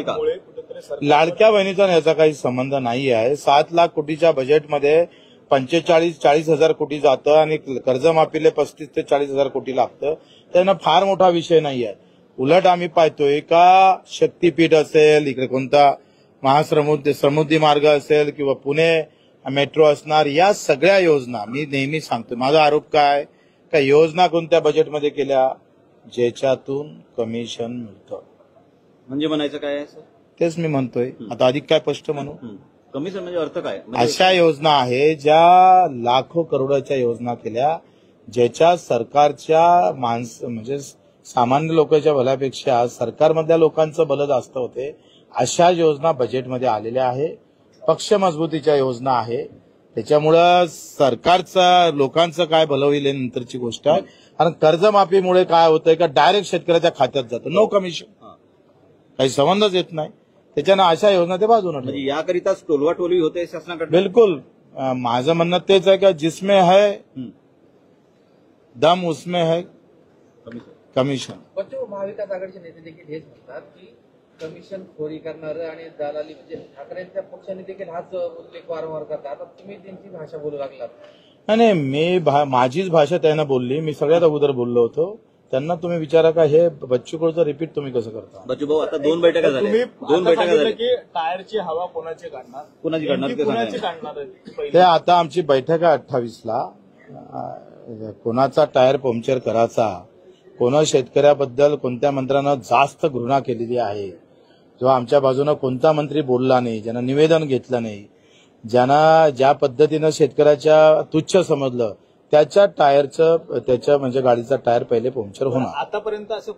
का? लाडक्या बहिणीचा याचा काही संबंध नाही आहे. 7 लाख कोटीच्या बजेटमध्ये 45-40 हजार कोटी जातं आणि कर्जमाफीले 35 ते 40 हजार कोटी लागतं. त्यांना फार मोठा विषय नाही आहे. उलट आम्ही पाहतोय का शक्तीपीठ असेल, इकडे कोणता समुद्री मार्ग असेल किंवा पुणे मेट्रो असणार, या सगळ्या योजना मी नेहमी सांगतो. माझा आरोप काय का योजना कोणत्या बजेटमध्ये केल्या ज्याच्यातून कमिशन मिळतं. म्हणजे म्हणायचं काय आहे सर? तेच मी म्हणतोय. आता अधिक काय स्पष्ट म्हणू? कमिशन म्हणजे अर्थ काय? अशा योजना आहे ज्या लाखो करोडाच्या योजना केल्या, ज्याच्या सरकारच्या म्हणजे सामान्य लोकांच्या भल्यापेक्षा सरकारमधल्या लोकांचं भलं जास्त होते. अशा योजना बजेटमध्ये आलेल्या आहे. पक्ष मजबूतीच्या योजना आहे. त्याच्यामुळं सरकारचा लोकांचं काय भलं होईल नंतरची गोष्ट आहे. कारण कर्जमाफीमुळे काय होतंय का डायरेक्ट शेतकऱ्याच्या खात्यात जातं, नो कमिशन, काही संबंधच येत नाही. त्याच्यानं अशा योजना ते बाजूने म्हणजे याकरिताच टोलवाटोलवी होते शासनाकडे. बिलकुल. माझं म्हणणं तेच आहे का जिसमें है दम उसमें है कमिशन. महाविकास आघाडीचे नेते देखील हेच म्हणतात की कमिशन खोरी करणारं आणि दलाली म्हणजे ठाकरेंच्या पक्षाने देखील हाच उल्लेख वारंवार करतात. आता तुम्ही त्यांची भाषा बोलू लागलात. नाही, मी माझीच भाषा त्यांना बोलली. मी सगळ्यात अगोदर बोललो होतो. त्यांना तुम्ही विचारा का हे बच्चू कडूचं रिपीट तुम्ही कसं करता? बच्चू भाऊ, आता 2 बैठका झाल्या. 2 बैठका झाल्या की टायरची हवा कोणाची काढणार, कोणाची काढणार ते कोणाची सांगा. काढणार ते आता आमची बैठक आहे 28ला. कोणाचा टायर पंक्चर करायचा, कोणा शेतकऱ्याबद्दल कोणत्या मंत्र्यानं जास्त घृणा केलेली आहे, जो आमच्या बाजूनं कोणता मंत्री बोलला नाही, ज्यानं निवेदन घेतलं नाही, ज्यांना ज्या पद्धतीनं शेतकऱ्याच्या तुच्छ समजलं, त्याच्या टायरचं त्याच्या म्हणजे गाडीचा टायर पहिले पंक्चर होणार. आतापर्यंत असं